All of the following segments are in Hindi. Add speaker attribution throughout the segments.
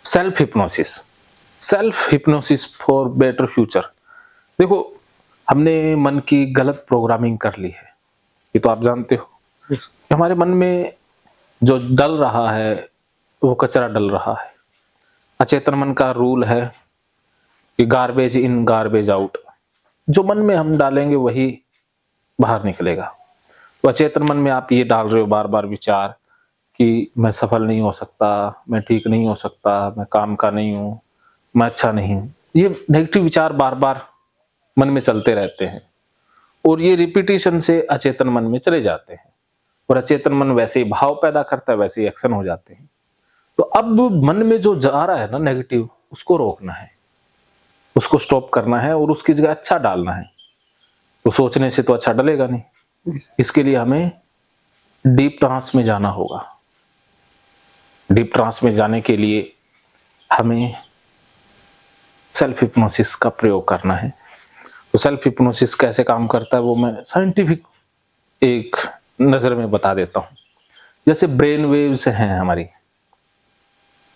Speaker 1: Self hypnosis for better future. देखो, हमने मन की गलत प्रोग्रामिंग कर ली है, ये तो आप जानते हो। हमारे मन में जो डल रहा है वो कचरा डल रहा है। अचेतन मन का रूल है कि गार्बेज इन गार्बेज आउट। जो मन में हम डालेंगे वही बाहर निकलेगा। तो अचेतन मन में आप ये डाल रहे हो बार बार विचार कि मैं सफल नहीं हो सकता, मैं ठीक नहीं हो सकता, मैं काम का नहीं हूँ, मैं अच्छा नहीं हूँ। ये नेगेटिव विचार बार बार मन में चलते रहते हैं और ये रिपीटिशन से अचेतन मन में चले जाते हैं और अचेतन मन वैसे ही भाव पैदा करता है, वैसे ही एक्शन हो जाते हैं। तो अब मन में जो जा रहा है ना नेगेटिव, उसको रोकना है, उसको स्टॉप करना है और उसकी जगह अच्छा डालना है। तो सोचने से तो अच्छा डलेगा नहीं। इसके लिए हमें डीप ट्रांस में जाना होगा। डीप ट्रांस में जाने के लिए हमें सेल्फ हिप्नोसिस का प्रयोग करना है। तो सेल्फ हिप्नोसिस कैसे काम करता है वो मैं साइंटिफिक एक नजर में बता देता हूं। जैसे ब्रेन वेव्स हैं हमारी,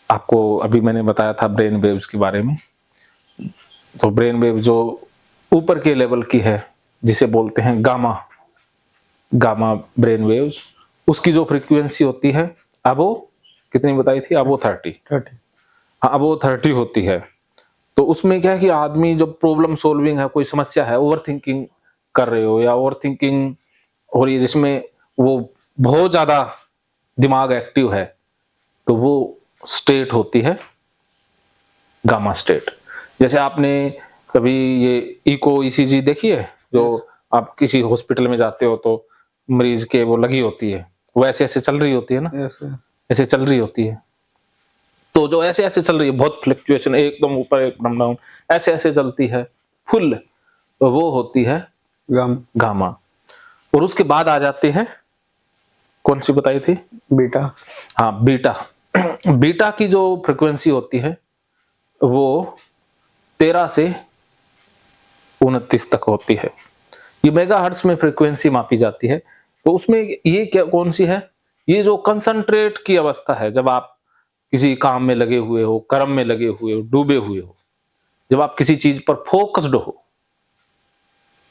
Speaker 1: आपको अभी मैंने बताया था ब्रेन वेव्स के बारे में। तो ब्रेन वेव जो ऊपर के लेवल की है, जिसे बोलते हैं गामा ब्रेन वेव्स, उसकी जो फ्रीक्वेंसी होती है अब वो कितनी बताई थी, अब वो 30। हाँ, अब वो 30 होती है। तो उसमें क्या है कि आदमी जब प्रॉब्लम सोल्विंग है, कोई समस्या है, ओवर थिंकिंग कर रहे हो या ओवर थिंकिंग हो रही है जिसमें वो बहुत ज्यादा दिमाग एक्टिव है, तो वो स्टेट होती है गामा स्टेट। जैसे आपने कभी ये इको ईसीजी देखी है, जो आप किसी हॉस्पिटल में जाते हो तो मरीज के वो लगी होती है, वो ऐसे ऐसे चल रही होती है ना, ऐसे चल रही होती है। तो जो ऐसे ऐसे चल रही है, बहुत फ्लक्चुएशन, एकदम ऊपर एकदम डाउन, ऐसे ऐसे चलती है फुल, तो वो होती है गामा। और उसके बाद आ जाते हैं, कौन सी बताई थी,
Speaker 2: बीटा।
Speaker 1: हाँ, बीटा। बीटा की जो फ्रीक्वेंसी होती है वो 13 से 29 तक होती है। ये मेगाहर्ट्ज में फ्रीक्वेंसी मापी जाती है। तो उसमें ये क्या कौन सी है, ये जो कंसंट्रेट की अवस्था है, जब आप किसी काम में लगे हुए हो, कर्म में लगे हुए हो, डूबे हुए हो, जब आप किसी चीज पर फोकस्ड हो,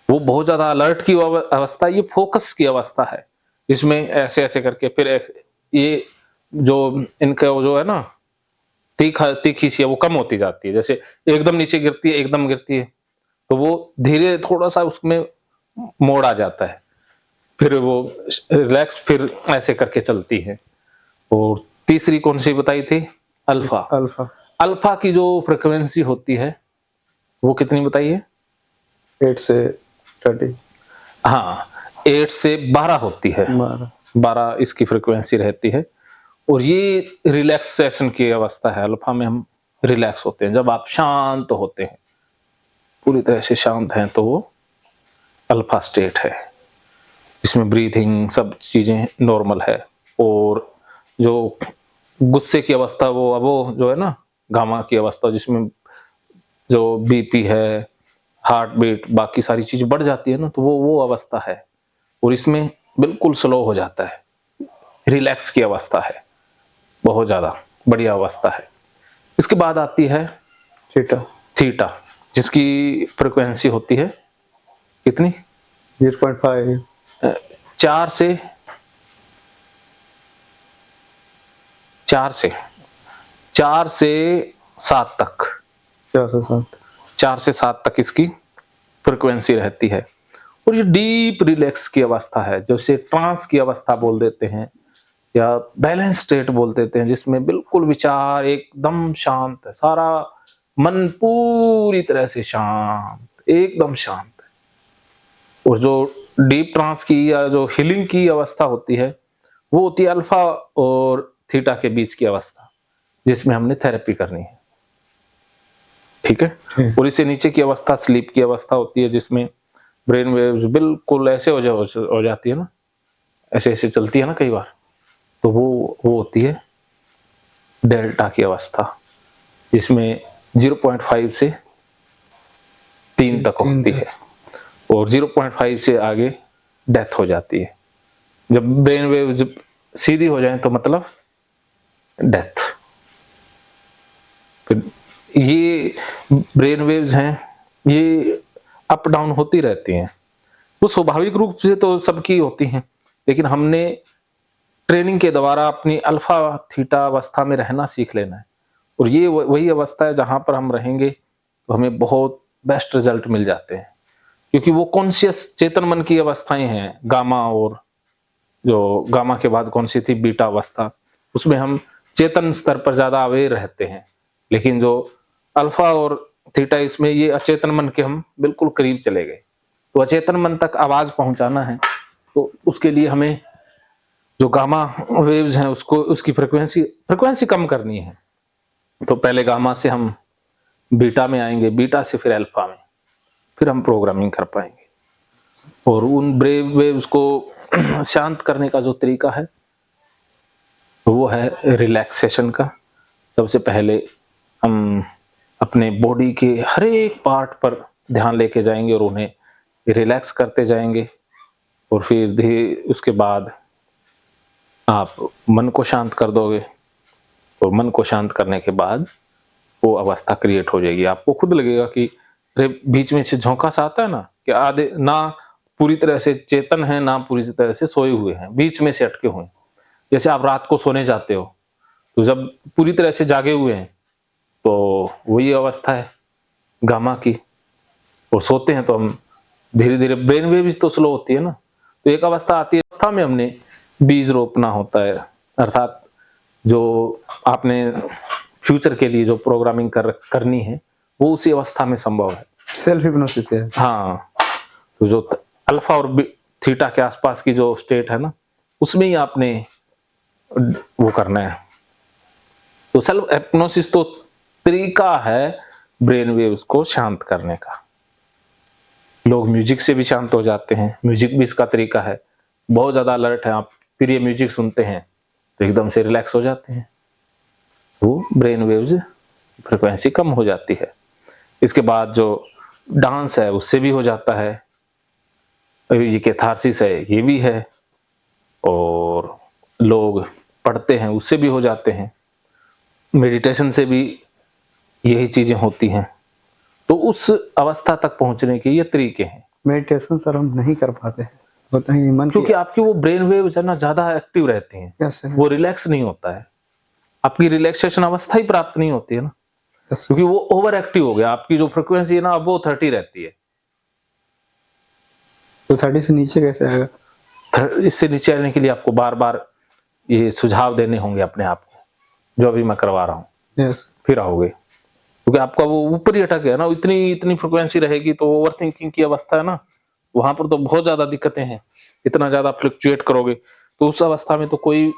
Speaker 1: वो बहुत ज्यादा अलर्ट की अवस्था, ये फोकस की अवस्था है, जिसमें ऐसे ऐसे करके फिर ये जो इनका जो है ना तीखी सी है, वो कम होती जाती है। जैसे एकदम नीचे गिरती है, एकदम गिरती है, तो वो धीरे थोड़ा सा उसमें मोड़ आ जाता है, फिर वो रिलैक्स, फिर ऐसे करके चलती है। और तीसरी कौन सी बताई थी, अल्फा। अल्फा की जो फ्रीक्वेंसी होती है वो कितनी बताइए,
Speaker 2: 8 से 30।
Speaker 1: हाँ, 8 से 12 होती है, 12 इसकी फ्रीक्वेंसी रहती है। और ये रिलैक्सेशन की अवस्था है। अल्फा में हम रिलैक्स होते हैं, जब आप शांत होते हैं, पूरी तरह से शांत हैं, तो वो अल्फा स्टेट है, जिसमें ब्रीथिंग सब चीजें नॉर्मल है। और जो गुस्से की अवस्था, वो जो है ना गामा की अवस्था, जिसमें जो बीपी है, हार्ट बीट, बाकी सारी चीज बढ़ जाती है ना, तो वो अवस्था है। और इसमें बिल्कुल स्लो हो जाता है, रिलैक्स की अवस्था है, बहुत ज्यादा बढ़िया अवस्था है। इसके बाद आती है थीटा, जिसकी फ्रीक्वेंसी होती है कितनी,
Speaker 2: 0.5।
Speaker 1: 4 से 7 तक, 4 से 7 तक इसकी फ्रीक्वेंसी रहती है। और ये डीप रिलैक्स की अवस्था है, जैसे ट्रांस की अवस्था बोल देते हैं या बैलेंस स्टेट बोल देते हैं, जिसमें बिल्कुल विचार एकदम शांत है, सारा मन पूरी तरह से शांत, एकदम शांत है। और जो डीप ट्रांस की या जो हीलिंग की अवस्था होती है, वो होती है अल्फा और थीटा के बीच की अवस्था, जिसमें हमने थेरेपी करनी है, ठीक है। और इससे नीचे की अवस्था स्लीप की अवस्था होती है, जिसमें ब्रेन वेव्स बिल्कुल ऐसे हो जाती है ना, ऐसे ऐसे चलती है ना कई बार, तो वो होती है डेल्टा की अवस्था, जिसमें 0.5 से 3 तक होती है। और 0.5 से आगे डेथ हो जाती है। जब ब्रेन वेव्स सीधी हो जाए तो मतलब डेथ। फिर ये ब्रेन वेव्स हैं, ये अप डाउन होती रहती हैं। वो स्वाभाविक रूप से तो सबकी होती हैं, लेकिन हमने ट्रेनिंग के द्वारा अपनी अल्फा थीटा अवस्था में रहना सीख लेना है। और ये वही अवस्था है जहां पर हम रहेंगे तो हमें बहुत बेस्ट रिजल्ट मिल जाते हैं, क्योंकि वो कॉन्शियस चेतन मन की अवस्थाएं हैं। गामा, और जो गामा के बाद कौन सी थी, बीटा अवस्था, उसमें हम चेतन स्तर पर ज्यादा अवेयर रहते हैं। लेकिन जो अल्फा और थीटा, इसमें ये अचेतन मन के हम बिल्कुल करीब चले गए। तो अचेतन मन तक आवाज पहुंचाना है, तो उसके लिए हमें जो गामा वेव्स हैं उसको, उसकी फ्रिक्वेंसी कम करनी है। तो पहले गामा से हम बीटा में आएंगे, बीटा से फिर अल्फा में, फिर हम प्रोग्रामिंग कर पाएंगे। और उन ब्रेव वेव्स को शांत करने का जो तरीका है वो है रिलैक्सेशन का। सबसे पहले हम अपने बॉडी के हर एक पार्ट पर ध्यान लेके जाएंगे और उन्हें रिलैक्स करते जाएंगे। और फिर धीरे उसके बाद आप मन को शांत कर दोगे, और मन को शांत करने के बाद वो अवस्था क्रिएट हो जाएगी। आपको खुद लगेगा कि अरे बीच में से झोंका सा आता है ना, कि आधे ना पूरी तरह से चेतन है ना पूरी तरह से सोए हुए हैं, बीच में से अटके हुए हैं। जैसे आप रात को सोने जाते हो तो जब पूरी तरह से जागे हुए हैं तो वही अवस्था है गामा की, और सोते हैं तो हम धीरे धीरे ब्रेन वेव्स तो स्लो होती है ना, तो एक अवस्था आती है, अवस्था में हमने बीज रोपना होता है। अर्थात जो आपने फ्यूचर के लिए जो प्रोग्रामिंग करनी है वो उसी अवस्था में संभव है।
Speaker 2: सेल्फ हिप्नोसिस है।
Speaker 1: हाँ, तो जो अल्फा और थीटा के आसपास की जो स्टेट है ना, उसमें ही आपने वो करना है। तो सेल्फ हिप्नोसिस तो तरीका है ब्रेन वेव्स को शांत करने का। लोग म्यूजिक से भी शांत हो जाते हैं, म्यूजिक भी इसका तरीका है। बहुत ज्यादा अलर्ट है आप, फिर ये म्यूजिक सुनते हैं तो एकदम से रिलैक्स हो जाते हैं, वो ब्रेन वेव्स फ्रिक्वेंसी कम हो जाती है। इसके बाद जो डांस है उससे भी हो जाता है, ये कैथारसिस है ये भी है, और लोग पढ़ते हैं उससे भी हो जाते हैं, मेडिटेशन से भी यही चीजें होती हैं। तो उस अवस्था तक पहुंचने के ये तरीके हैं।
Speaker 2: मेडिटेशन सर हम नहीं कर पाते हैं, होता है मन
Speaker 1: क्योंकि आपकी वो ब्रेन वेव्स है ना ज्यादा एक्टिव रहती हैं,
Speaker 2: कैसे
Speaker 1: वो रिलैक्स नहीं होता है, आपकी रिलैक्सेशन अवस्था ही प्राप्त नहीं होती है ना, क्योंकि वो ओवर एक्टिव हो गया। आपकी जो फ्रिक्वेंसी है ना अब वो 30 रहती है।
Speaker 2: तो 30 से नीचे कैसे आएगा?
Speaker 1: इससे नीचे आने के लिए आपको बार बार ये सुझाव देने होंगे अपने आप को, जो अभी मैं करवा रहा हूँ।
Speaker 2: यस,
Speaker 1: फिर आओगे, क्योंकि आपका वो ऊपर ही अटक गया ना, इतनी फ्रिक्वेंसी रहेगी तो ओवर थिंकिंग की अवस्था है ना, वहां पर तो बहुत ज्यादा दिक्कतें हैं। इतना ज्यादा फ्लक्चुएट करोगे तो उस अवस्था में तो कोई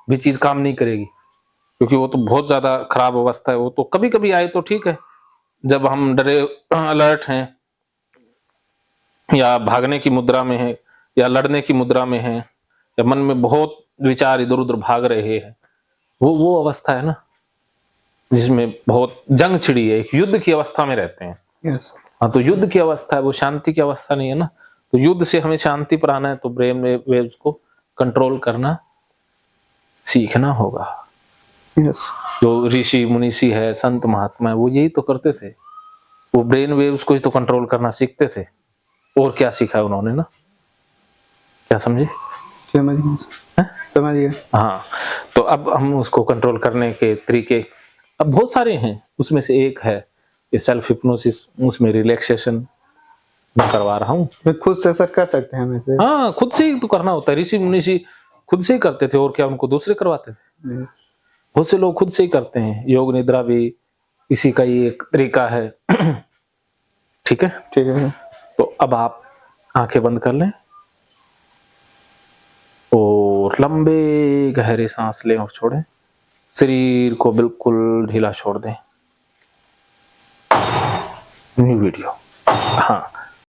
Speaker 1: भी चीज काम नहीं करेगी, क्योंकि वो तो बहुत ज्यादा खराब अवस्था है। वो तो कभी कभी आए तो ठीक है, जब हम डरे अलर्ट हैं, या भागने की मुद्रा में है, या लड़ने की मुद्रा में है, या मन में बहुत विचार इधर उधर भाग रहे हैं, वो अवस्था है ना जिसमें बहुत जंग छिड़ी है, एक युद्ध की अवस्था में रहते हैं।
Speaker 2: यस,
Speaker 1: हाँ, तो युद्ध की अवस्था है, वो शांति की अवस्था नहीं है ना। तो युद्ध से हमें शांति पर आना है तो ब्रेन वेव्स को कंट्रोल करना सीखना होगा।
Speaker 2: यस,
Speaker 1: जो ऋषि मुनीषी है, संत महात्मा है, वो यही तो करते थे, वो ब्रेन वेव्स को ही तो कंट्रोल करना सीखते थे। और क्या सीखा है उन्होंने ना, क्या समझे?
Speaker 2: समझ गए।
Speaker 1: हाँ, तो अब हम उसको कंट्रोल करने के तरीके अब बहुत सारे हैं, उसमें से एक है ये सेल्फ हिप्नोसिस, उसमें रिलैक्सेशन मैं करवा रहा हूँ।
Speaker 2: मैं खुद से सर कर सकते हैं वैसे?
Speaker 1: हाँ, खुद से ही तो करना होता है। ऋषि मुनीषी खुद से ही करते थे, और क्या उनको दूसरे करवाते थे?
Speaker 2: Yes.
Speaker 1: बहुत से लोग खुद से ही करते हैं। योग निद्रा भी इसी का ही एक तरीका है। ठीक है,
Speaker 2: ठीक है।
Speaker 1: तो अब आप आंखें बंद कर लें और लंबे गहरे सांस लें और छोड़ें। शरीर को बिल्कुल ढीला छोड़ दें। New video. हाँ,